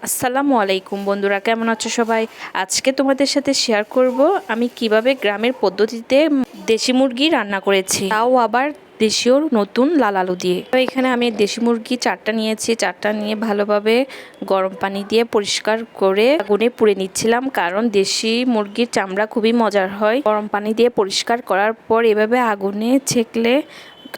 আসসালামু আলাইকুম বন্ধুরা, কেমন আছো সবাই? আজকে তোমাদের সাথে শেয়ার করব আমি কিভাবে গ্রামের পদ্ধতিতে দেশি মুরগি রান্না করেছি, তাও আবার দেশীয় নতুন লাল আলু দিয়ে। তো এখানে আমি দেশি মুরগি 4টা নিয়েছি। 4টা নিয়ে ভালোভাবে গরম পানি দিয়ে পরিষ্কার করে আগুনে পুড়ে নিচ্ছিলাম, কারণ দেশি মুরগির চামড়া খুবই মজার হয়। গরম পানি দিয়ে পরিষ্কার করার পর এভাবে আগুনে ছেঁকলে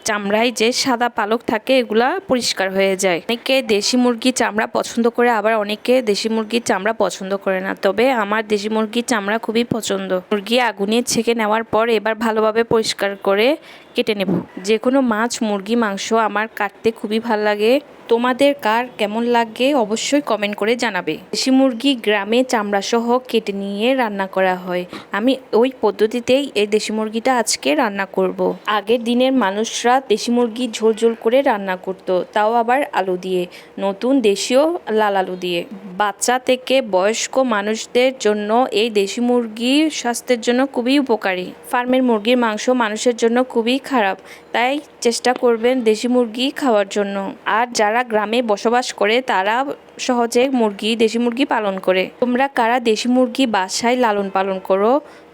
চামড়ায় যে সাদা পালক থাকে এগুলা পরিষ্কার হয়ে যায়। অনেকে দেশি মুরগির চামড়া পছন্দ করে, আবার অনেকে দেশি মুরগির চামড়া পছন্দ করে না, তবে আমার দেশি মুরগির চামড়া খুবই পছন্দ। মুরগি আগুনে ছেঁকে নেওয়ার পর এবার ভালোভাবে পরিষ্কার করে কেটে নেব। যে কোনো মাছ, মুরগি, মাংস আমার কাটতে খুবই ভালো লাগে। তোমাদের কার কেমন লাগে অবশ্যই কমেন্ট করে জানাবে। দেশি মুরগি গ্রামে চামড়া সহ কেটে নিয়ে রান্না করা হয়। আমি ওই পদ্ধতিতেই এই দেশি মুরগিটা আজকে রান্না করব। আগের দিনের মানুষরা দেশি মুরগি ঝোল ঝোল করে রান্না করত, তাও আবার আলু দিয়ে, নতুন দেশীয় লাল আলু দিয়ে। বাচ্চা থেকে বয়স্ক মানুষদের জন্য এই দেশি মুরগি স্বাস্থ্যের জন্য খুবই উপকারী। ফার্মের মুরগির মাংস মানুষের জন্য খুবই খারাপ, তাই চেষ্টা করবেন দেশি মুরগি খাওয়ার জন্য। আর যারা গ্রামে বসবাস করে তারা সহজে দেশি মুরগি পালন করে। তোমরা কারা দেশি মুরগি বাসায় লালন পালন করো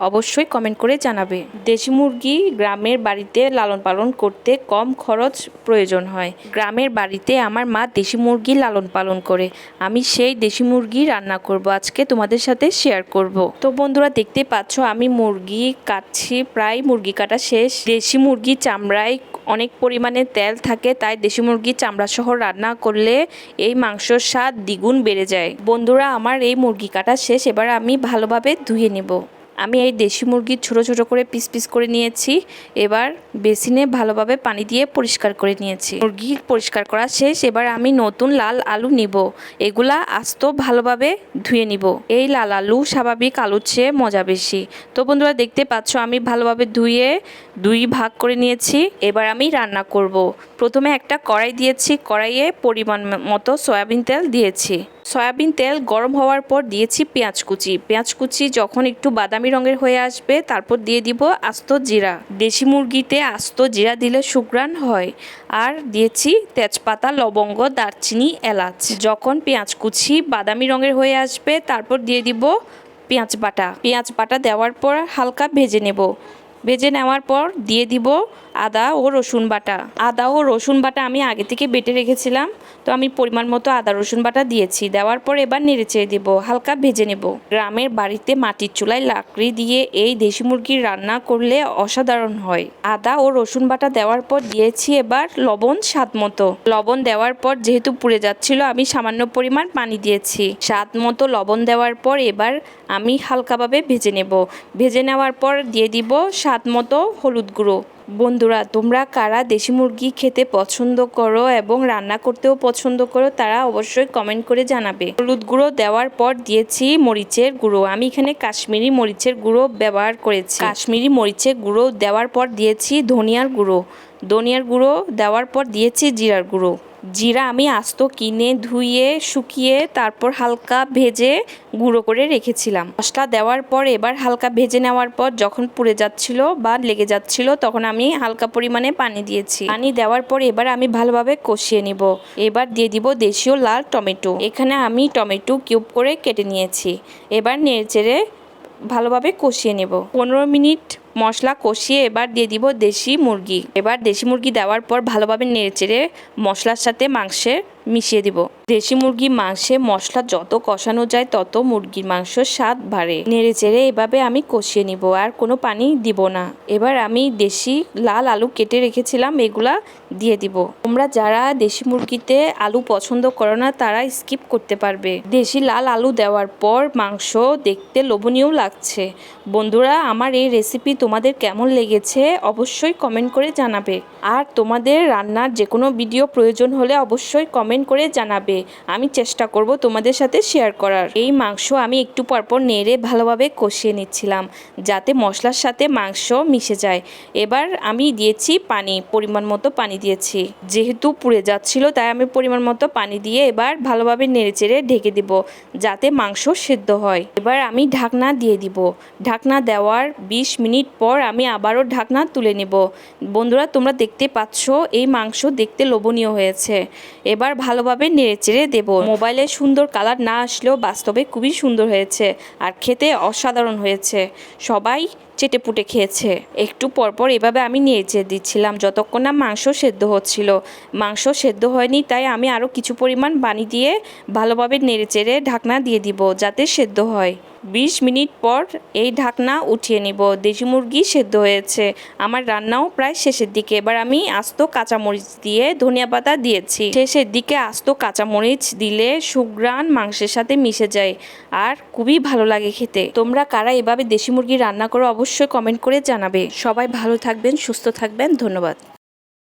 অবশ্যই কমেন্ট করে জানাবে। দেশি মুরগি গ্রামের বাড়িতে লালন পালন করতে কম খরচ প্রয়োজন হয়। গ্রামের বাড়িতে আমার মা দেশি মুরগি লালন পালন করে, আমি সেই দেশি মুরগি রান্না করব, আজকে তোমাদের সাথে শেয়ার করব। তো বন্ধুরা দেখতে পাচ্ছ আমি মুরগি কাটছি, প্রায় মুরগি কাটা শেষ। দেশি মুরগি চামড়ায় অনেক পরিমাণে তেল থাকে, তাই দেশি মুরগির চামড়া সহ রান্না করলে এই মাংসর স্বাদ দ্বিগুণ বেড়ে যায়। বন্ধুরা আমার এই মুরগি কাটা শেষ, এবার আমি ভালোভাবে ধুয়ে নেব। আমি এই দেশি মুরগি ছোট ছোট করে পিস পিস করে নিয়েছি। এবার বেসিনে ভালোভাবে পানি দিয়ে পরিষ্কার করে নিয়েছি। মুরগি পরিষ্কার করা শেষ, এবার আমি নতুন লাল আলু নিব। এগুলা আস্ত ভালোভাবে ধুয়ে নিব। এই লাল আলু স্বাভাবিক আলুর চেয়ে মজা বেশি। তো বন্ধুরা দেখতে পাচ্ছ আমি ভালোভাবে ধুয়ে 2 ভাগ করে নিয়েছি। এবার আমি রান্না করব। প্রথমে একটা কড়াই দিয়েছি, কড়াইয়ে পরিমাণ মতো সয়াবিন তেল দিয়েছি। সয়াবিন তেল গরম হওয়ার পর দিয়েছি পেঁয়াজ কুচি। পেঁয়াজ কুচি যখন একটু বাদামি রঙের হয়ে আসবে তারপর দিয়ে দিব আস্ত জিরা। দেশি মুরগিতে আস্ত জিরা দিলে সুঘ্রাণ হয়। আর দিয়েছি তেজপাতা, লবঙ্গ, দারচিনি, এলাচ। যখন পেঁয়াজ কুচি বাদামি রঙের হয়ে আসবে তারপর দিয়ে দিব পেঁয়াজ বাটা। পেঁয়াজ বাটা দেওয়ার পর হালকা ভেজে নেব। ভেজে নেওয়ার পর দিয়ে দিব আদা ও রসুন বাটা। আদা ও রসুন বাটা আমি আগে থেকে বেটে রেখেছিলাম, তো আমি পরিমাণ মতো আদা রসুন বাটা দিয়েছি। দেওয়ার পর এবার নেড়েচেড়ে দেব, হালকা ভেজে নেব। গ্রামের বাড়িতে মাটির চুলায় লাকড়ি দিয়ে এই দেশি মুরগির রান্না করলে অসাধারণ হয়। আদা ও রসুন বাটা দেওয়ার পর দিয়েছি এবার লবণ স্বাদ মতো। লবণ দেওয়ার পর যেহেতু পুড়ে যাচ্ছিল আমি সামান্য পরিমাণ পানি দিয়েছি। স্বাদ মতো লবণ দেওয়ার পর এবার আমি হালকাভাবে ভেজে নেব। ভেজে নেওয়ার পর দিয়ে দিব স্বাদ মতো হলুদ গুঁড়ো। বন্ধুরা তোমরা কারা দেশি মুরগি খেতে পছন্দ করো এবং রান্না করতেও পছন্দ করো তারা অবশ্যই কমেন্ট করে জানাবে। হলুদ গুঁড়ো দেওয়ার পর দিয়েছি মরিচের গুঁড়ো। আমি এখানে কাশ্মীরি মরিচের গুঁড়ো ব্যবহার করেছি। কাশ্মীরি মরিচের গুঁড়ো দেওয়ার পর দিয়েছি ধনিয়ার গুঁড়ো। ধনিয়ার গুঁড়ো দেওয়ার পর দিয়েছি জিরার গুঁড়ো। জিরা আমি আস্ত কিনে ধুয়ে শুকিয়ে তারপর হালকা ভেজে গুঁড়ো করে রেখেছিলাম। মশলা দেওয়ার পর এবার হালকা ভেজে নেওয়ার পর যখন পুড়ে যাচ্ছিল বা লেগে যাচ্ছিল তখন আমি হালকা পরিমাণে পানি দিয়েছি। পানি দেওয়ার পর এবার আমি ভালোভাবে কষিয়ে নিব। এবার দিয়ে দিব দেশীয় লাল টমেটো। এখানে আমি টমেটো কিউব করে কেটে নিয়েছি। এবার নেড়েচেড়ে ভালোভাবে কষিয়ে নেব। 15 মিনিট মশলা কষিয়ে এবার দিয়ে দিব দেশি মুরগি। এবার দেশি মুরগি দেওয়ার পর ভালোভাবে নেড়েচেড়ে মশলার সাথে মাংসে মিশিয়ে দিব। দেশি মুরগির মাংসে মশলা যত কষানো যায় তত মুরগির মাংসের স্বাদ বাড়ে। নেড়েচেড়ে এভাবে আমি কষিয়ে নিব, আর কোনো পানি দিব না। এবার আমি দেশি লাল আলু কেটে রেখেছিলাম এগুলা দিয়ে দিব। তোমরা যারা দেশি মুরগিতে আলু পছন্দ করো না তারা স্কিপ করতে পারবে। দেশি লাল আলু দেওয়ার পর মাংস দেখতে লোভনীয় লাগছে। বন্ধুরা আমার এই রেসিপি তোমাদের কেমন লেগেছে অবশ্যই কমেন্ট করে জানাবে। আর তোমাদের রান্নার যে কোনো ভিডিও প্রয়োজন হলে অবশ্যই কমেন্ট করে জানাবে। আমি চেষ্টা করব তোমাদের সাথে শেয়ার করার। এই মাংস আমি একটু পরপর নেড়ে ভালোভাবে কষিয়ে নিচ্ছিলাম যাতে মশলার সাথে মাংস মিশে যায়। এবার আমি দিয়েছি পানি, পরিমাণ মতো পানি দিয়েছি। যেহেতু পুড়ে যাচ্ছিল তাই আমি পরিমাণ মতো পানি দিয়ে এবার ভালোভাবে নেড়েচেড়ে ঢেকে দিব যাতে মাংস সেদ্ধ হয়। এবার আমি ঢাকনা দিয়ে দিব। ঢাকনা দেওয়ার 20 মিনিট পর আমি আবারও ঢাকনা তুলে নেব। বন্ধুরা তোমরা দেখতে পাচ্ছ এই মাংস দেখতে লোভনীয় হয়েছে। এবার ভালোভাবে নেড়েচেড়ে দেব। মোবাইলে সুন্দর কালার না আসলেও বাস্তবে খুবই সুন্দর হয়েছে আর খেতে অসাধারণ হয়েছে। সবাই চেটেপুটে খেয়েছে। একটু পরপর এভাবে আমি নেড়েচেড়ে দিচ্ছিলাম যতক্ষণ না মাংস সেদ্ধ হচ্ছিল। মাংস সেদ্ধ হয়নি, তাই আমি আরও কিছু পরিমাণ পানি দিয়ে ভালোভাবে নেড়েচেড়ে ঢাকনা দিয়ে দিব যাতে সেদ্ধ হয়। 20 মিনিট পর এই ঢাকনা উঠিয়ে নিব। দেশি মুরগি সেদ্ধ হয়েছে। আমার রান্নাও প্রায় শেষের দিকে। এবার আমি আস্ত কাঁচামরিচ দিয়ে ধনিয়া পাতা দিয়েছি। শেষের দিকে আস্ত কাঁচামরিচ দিলে সুঘ্রাণ মাংসের সাথে মিশে যায় আর খুবই ভালো লাগে খেতে। তোমরা কারা এভাবে দেশি মুরগি রান্না করো অবশ্যই কমেন্ট করে জানাবে। সবাই ভালো থাকবেন, সুস্থ থাকবেন। ধন্যবাদ।